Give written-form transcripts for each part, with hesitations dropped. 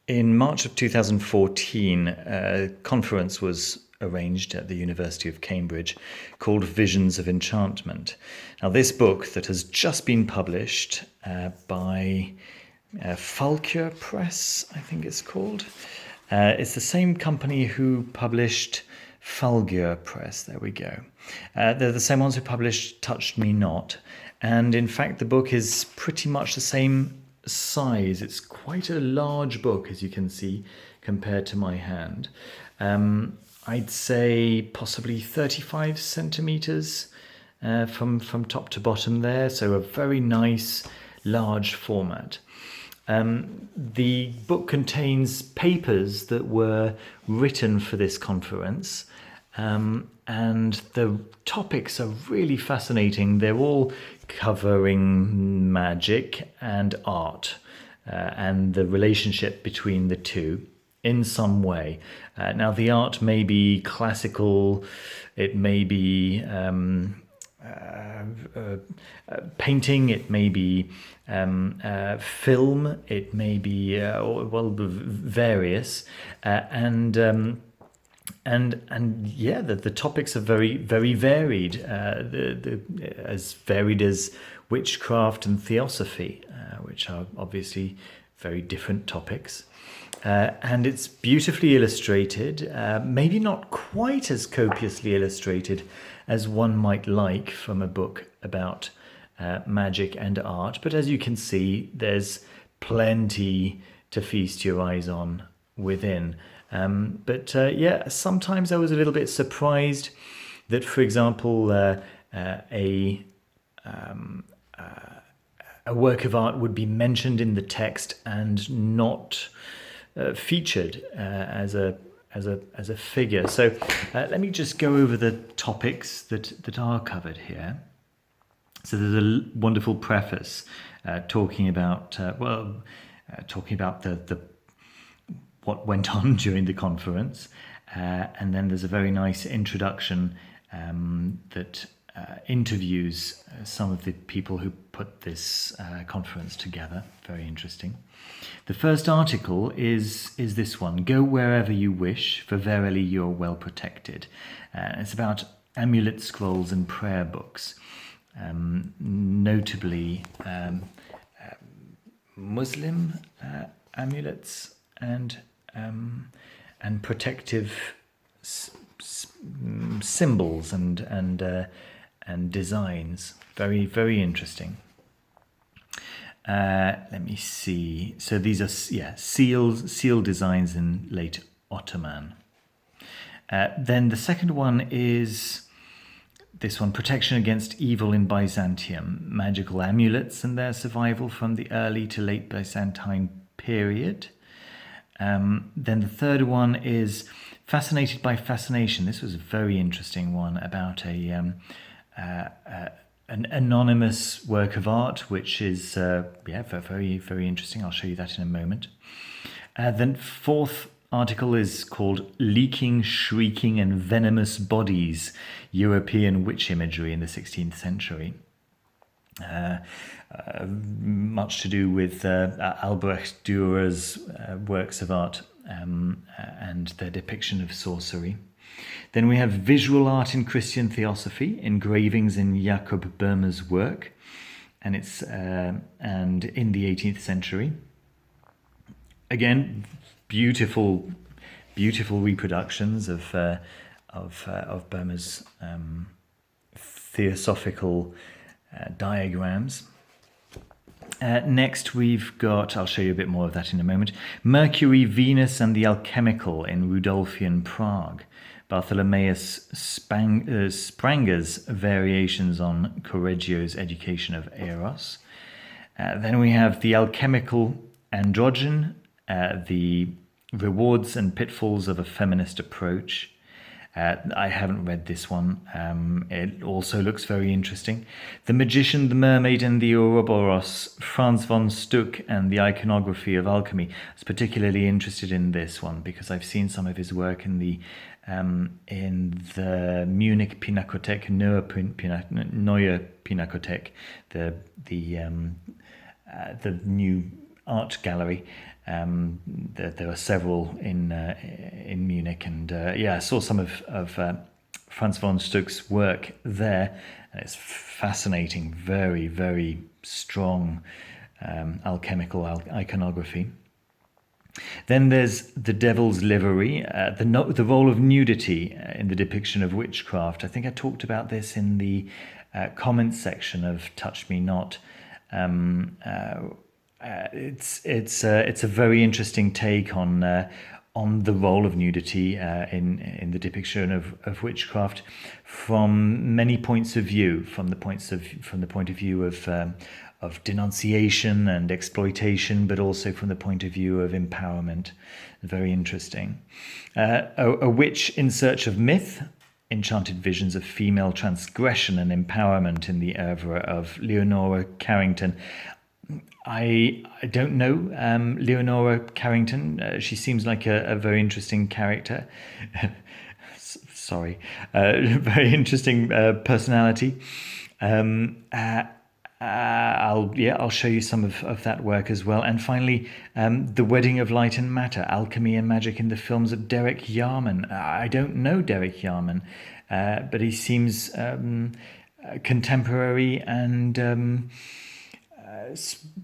In March of 2014, a conference was arranged at the University of Cambridge called Visions of Enchantment. Now, this book that has just been published by Fulgur Press, I think it's called. It's the same company who published Fulgur Press. There we go. They're the same ones who published Touched Me Not. And in fact, the book is pretty much the same size. It's quite a large book, as you can see, compared to my hand. I'd say possibly 35 centimeters from top to bottom there. So a very nice, large format. The book contains papers that were written for this conference, and the topics are really fascinating. They're all covering magic and art, and the relationship between the two in some way. Now, the art may be classical, it may be painting, it may be film, it may be various, and yeah, the topics are very, very varied, as varied as witchcraft and theosophy, which are obviously very different topics. And it's beautifully illustrated, maybe not quite as copiously illustrated as one might like from a book about magic and art. But as you can see, there's plenty to feast your eyes on within. Yeah, sometimes I was a little bit surprised that, for example, a work of art would be mentioned in the text and not featured as a figure. So let me just go over the topics that are covered here. So there's a wonderful preface talking about the what went on during the conference, and then there's a very nice introduction that interviews some of the people who put this conference together. Very interesting. The first article is this one: "Go wherever you wish, for verily you're well protected." It's about amulet scrolls and prayer books, notably Muslim amulets and protective symbols and designs. Very, very interesting. Let me see. So these are seal designs in late Ottoman. Then the second one is this one: "Protection against evil in Byzantium, magical amulets and their survival from the early to late Byzantine period." Then the third one is "Fascinated by Fascination." This was a very interesting one about an anonymous work of art, which is very, very interesting. I'll show you that in a moment. Then fourth article is called "Leaking, Shrieking and Venomous Bodies, European Witch Imagery in the 16th Century." Much to do with Albrecht Dürer's works of art and their depiction of sorcery. Then we have "Visual Art in Christian Theosophy, Engravings in Jacob Boehmer's work," and it's and in the 18th century. Again, beautiful reproductions of Boehmer's theosophical diagrams. Next we've got, I'll show you a bit more of that in a moment, "Mercury, Venus and the Alchemical in Rudolfian Prague," Bartholomeus Spranger's variations on Correggio's education of Eros. Then we have "The Alchemical Androgen, the Rewards and Pitfalls of a Feminist Approach." I haven't read this one. It also looks very interesting. "The Magician, the Mermaid and the Ouroboros, Franz von Stuck and the Iconography of Alchemy." I was particularly interested in this one because I've seen some of his work in the Munich Pinakothek, Neue Pinakothek, the new art gallery, There are several in Munich, and I saw some of Franz von Stuck's work there, and it's fascinating, very, very strong alchemical iconography. Then there's the Devil's Livery, the role of nudity in the depiction of witchcraft. I think I talked about this in the comments section of Touch Me Not. It's a very interesting take on the role of nudity in the depiction of witchcraft from many points of view, from the point of view of denunciation and exploitation, but also from the point of view of empowerment. Very interesting. A Witch in Search of Myth, Enchanted Visions of Female Transgression and Empowerment in the oeuvre of Leonora Carrington. I don't know Leonora Carrington. She seems like a very interesting character. Sorry, very interesting personality. I'll show you some of that work as well. And finally, The Wedding of Light and Matter, Alchemy and Magic in the Films of Derek Yarman. I don't know Derek Yarman, but he seems contemporary and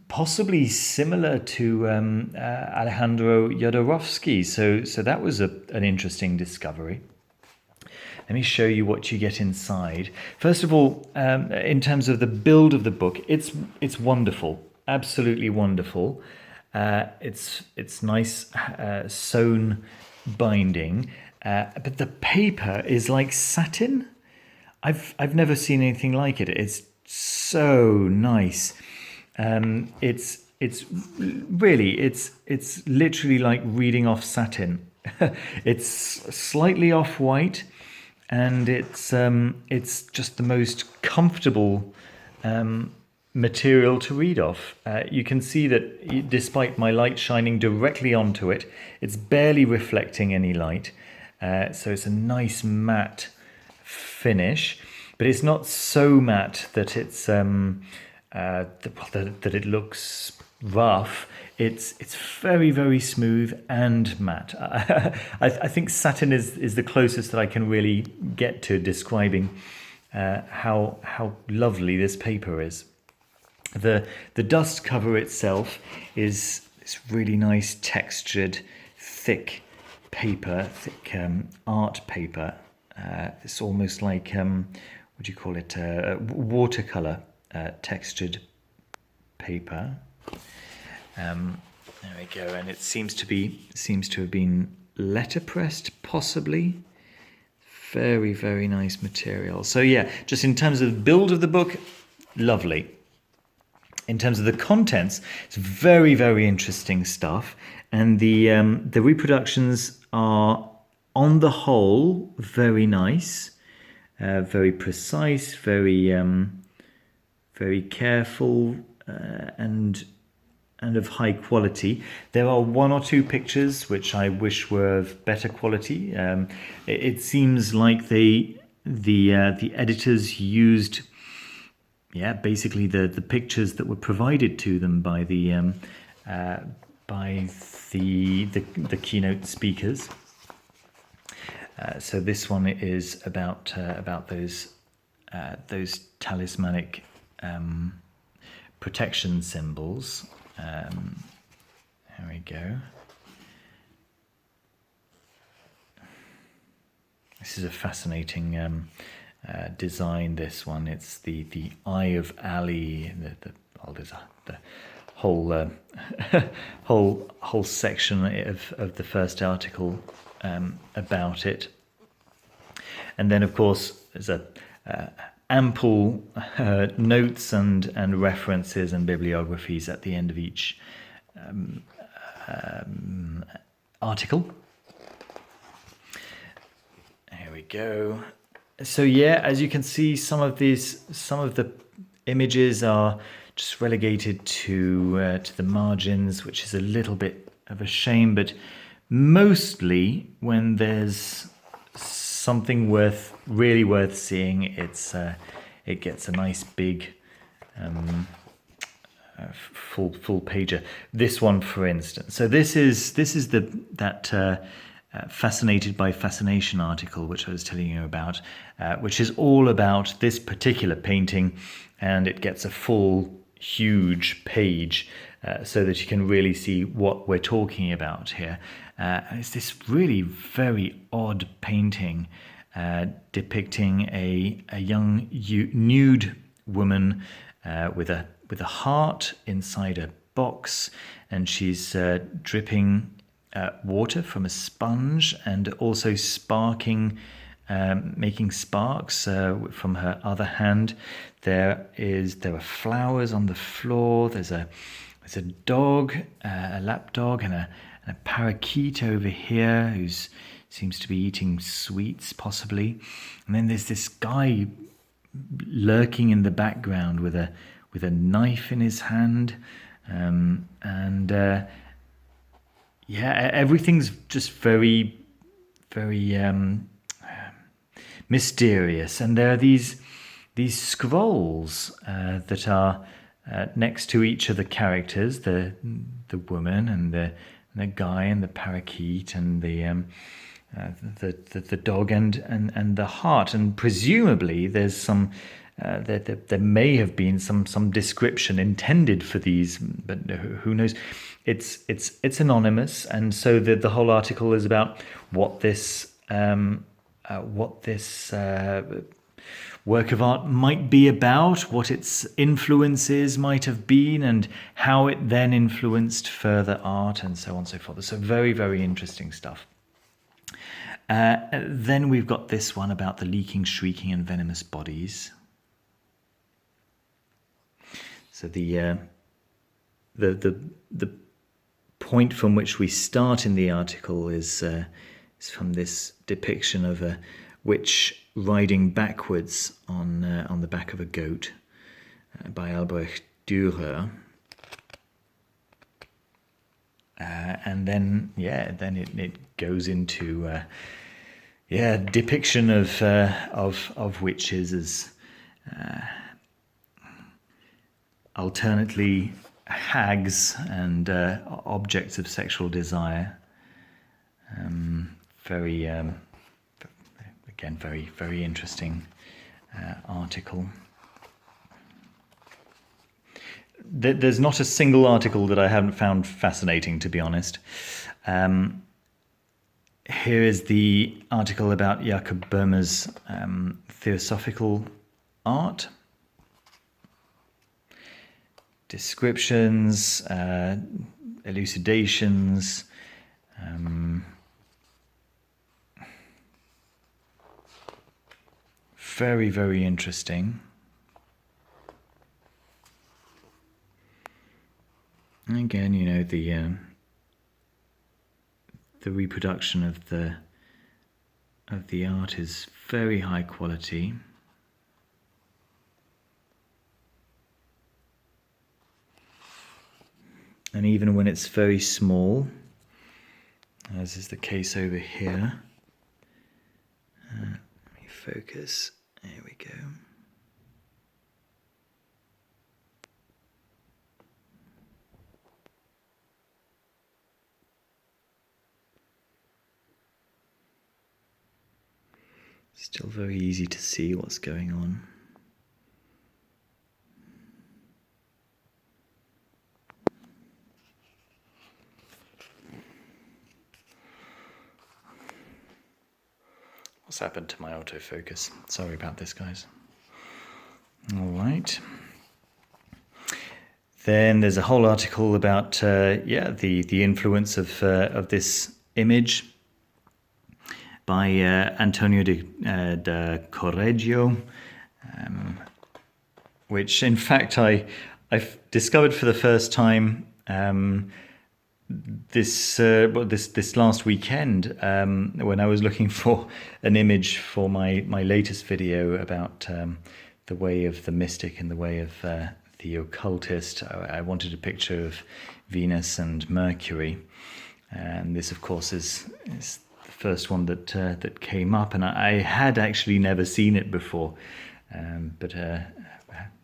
possibly similar to Alejandro Jodorowsky. So that was an interesting discovery. Let me show you what you get inside. First of all, in terms of the build of the book, it's wonderful, absolutely wonderful. It's nice sewn binding, but the paper is like satin. I've never seen anything like it. It's so nice. It's literally like reading off satin. It's slightly off-white. And it's just the most comfortable material to read off. You can see that despite my light shining directly onto it, it's barely reflecting any light. So it's a nice matte finish, but it's not so matte that it's that it looks rough. It's very, very smooth and matte. I think satin is the closest that I can really get to describing how lovely this paper is. The dust cover itself is this really nice textured, thick paper, art paper. It's almost like what do you call it? Watercolor textured paper. There we go, and it seems to have been letterpressed, possibly. Very, very nice material. So yeah, just in terms of the build of the book, lovely. In terms of the contents, it's very, very interesting stuff, and the reproductions are, on the whole, very nice, very precise, very very careful, and of high quality. There are one or two pictures which I wish were of better quality. It seems like the editors used, basically the pictures that were provided to them by the keynote speakers. So this one is about those talismanic protection symbols. There we go. This is a fascinating design. This one, it's the Eye of Ali. There's the whole whole section of the first article about it, and then of course there's ample notes and references and bibliographies at the end of each article. Here we go. So yeah, as you can see, some of the images are just relegated to the margins, which is a little bit of a shame, but mostly when there's something really worth seeing, it gets a nice big full pager. This one, for instance. So this is that Fascinated by Fascination article, which I was telling you about, which is all about this particular painting, and it gets a full, huge page so that you can really see what we're talking about here. It's this really very odd painting depicting a young nude woman with a heart inside a box, and she's dripping water from a sponge and also sparking, making sparks from her other hand. There are flowers on the floor. There's a dog, a lap dog, and a parakeet over here who seems to be eating sweets, possibly. And then there's this guy lurking in the background with a knife in his hand, everything's just very, very mysterious. And there are these scrolls that are next to each of the characters, the woman and the guy and the parakeet and the dog and the heart. And presumably there's some there may have been some description intended for these, but who knows. It's anonymous, and so the whole article is about what this work of art might be about, what its influences might have been, and how it then influenced further art, and so on and so forth. So very, very interesting stuff. Then we've got this one about the leaking, shrieking, and venomous bodies. So the point from which we start in the article is from this depiction of a witch riding backwards on the back of a goat by Albrecht Dürer, and then it goes into depiction of witches as alternately hags and objects of sexual desire. Very very interesting article. There's not a single article that I haven't found fascinating, to be honest. Here is the article about Jakob Böhmer's Theosophical art. Descriptions, elucidations, very, very interesting. Again, the reproduction of the art is very high quality. And even when it's very small, as is the case over here, let me focus. There we go. Still very easy to see what's going on. What's happened to my autofocus? Sorry about this, guys. All right. Then there's a whole article about the influence of this image by Antonio de Correggio, which in fact I've discovered for the first time this last weekend when I was looking for an image for my latest video about the way of the mystic and the way of the occultist. I wanted a picture of Venus and Mercury, and this of course is the first one that came up, and I had actually never seen it before, but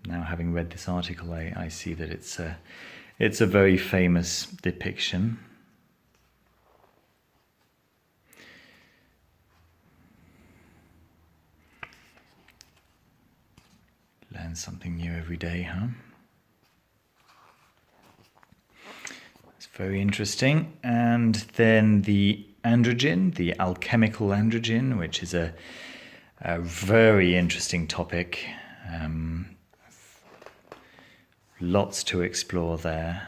now having read this article, I see that it's a very famous depiction. Learn something new every day, huh? It's very interesting. And then the androgen, the alchemical androgen, which is a very interesting topic. Lots to explore there.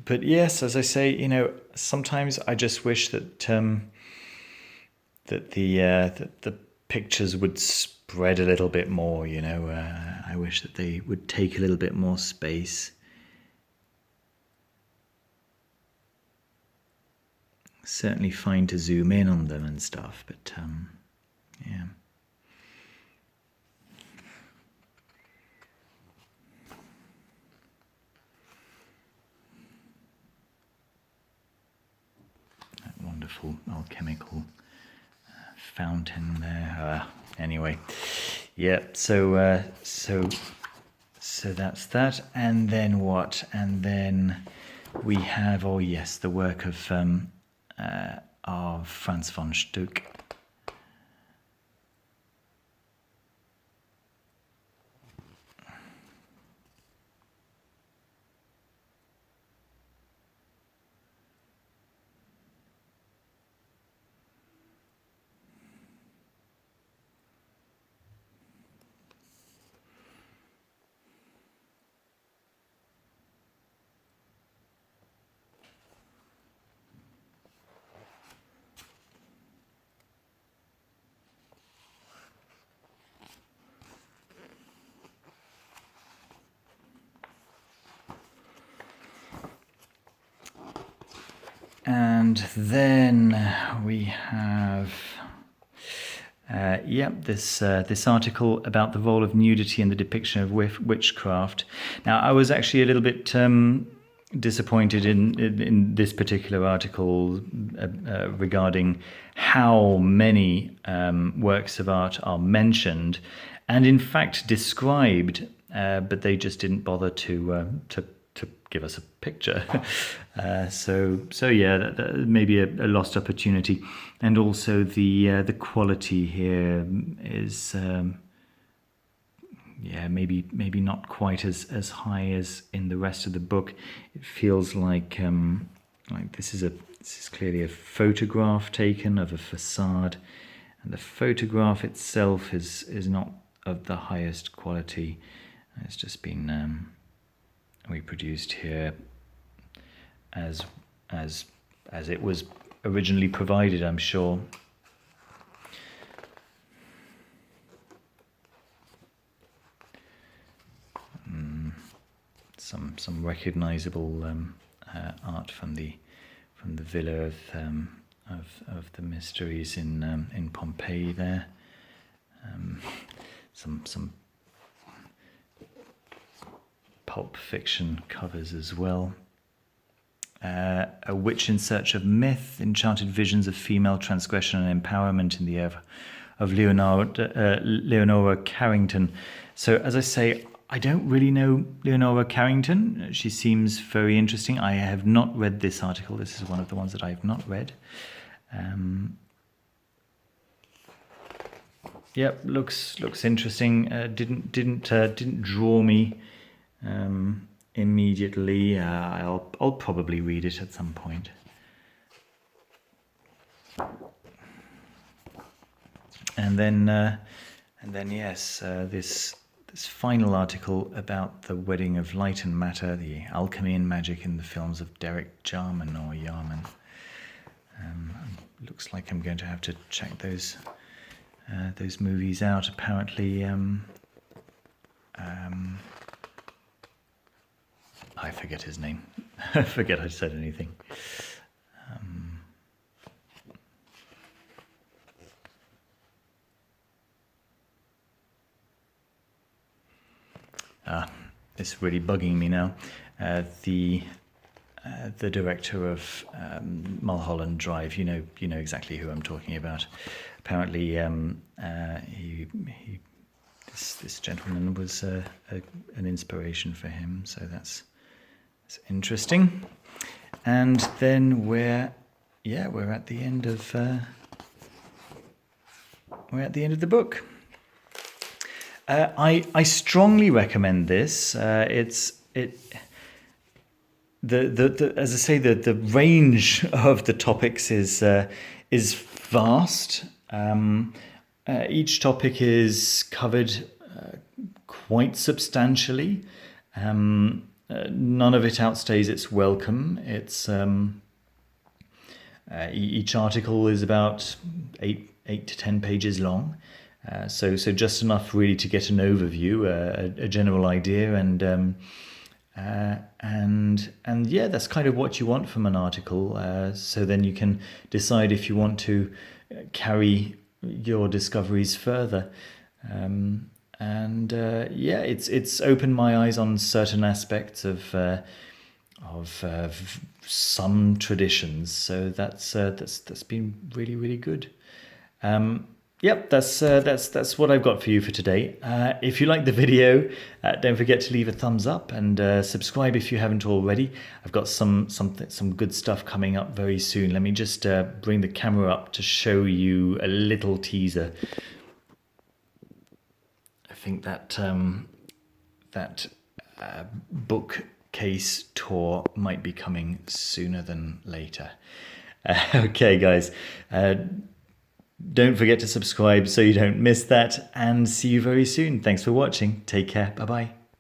But yes, as I say, sometimes I just wish that that the pictures would spread a little bit more. I wish that they would take a little bit more space. Certainly fine to zoom in on them and stuff, but yeah. That wonderful alchemical fountain there. Anyway, yeah. So that's that, and then what? And then we have, the work of Franz von Stuck. And then we have, this article about the role of nudity in the depiction of witchcraft. Now, I was actually a little bit disappointed in this particular article regarding how many works of art are mentioned, and in fact described, but they just didn't bother to give us a picture. So yeah, that may be a lost opportunity. And also the quality here is maybe not quite as high as in the rest of the book. It feels like this is clearly a photograph taken of a facade, and the photograph itself is not of the highest quality. It's just been reproduced here as it was originally provided, I'm sure. Some recognizable art from the villa of the mysteries in Pompeii there. Some pulp fiction covers as well. A Witch in Search of Myth, Enchanted Visions of Female Transgression and Empowerment in the Era of Leonora Carrington. So, as I say, I don't really know Leonora Carrington. She seems very interesting. I have not read this article. This is one of the ones that I have not read. Yep, looks interesting. Didn't draw me immediately. I'll probably read it at some point. And then yes, this final article about the wedding of light and matter, the alchemy and magic in the films of Derek Jarman or Yarman. Looks like I'm going to have to check those movies out. Apparently, I forget his name. I forget I said anything. it's really bugging me now. The director of Mulholland Drive, you know exactly who I'm talking about. Apparently, this gentleman was an inspiration for him, so that's interesting. And then we're at the end of the book. I strongly recommend this. As I say, the range of the topics is vast. Each topic is covered quite substantially. None of it outstays its welcome. It's each article is about 8 to 10 pages long. So just enough really to get an overview, a general idea, and yeah, that's kind of what you want from an article. So then you can decide if you want to carry your discoveries further. Yeah, it's opened my eyes on certain aspects of some traditions. So that's been really, really good. Yep, that's what I've got for you for today. If you like the video, don't forget to leave a thumbs up and subscribe if you haven't already. I've got some good stuff coming up very soon. Let me just bring the camera up to show you a little teaser. I think that bookcase tour might be coming sooner than later. Okay, guys. Don't forget to subscribe so you don't miss that, and see you very soon. Thanks for watching. Take care. Bye-bye.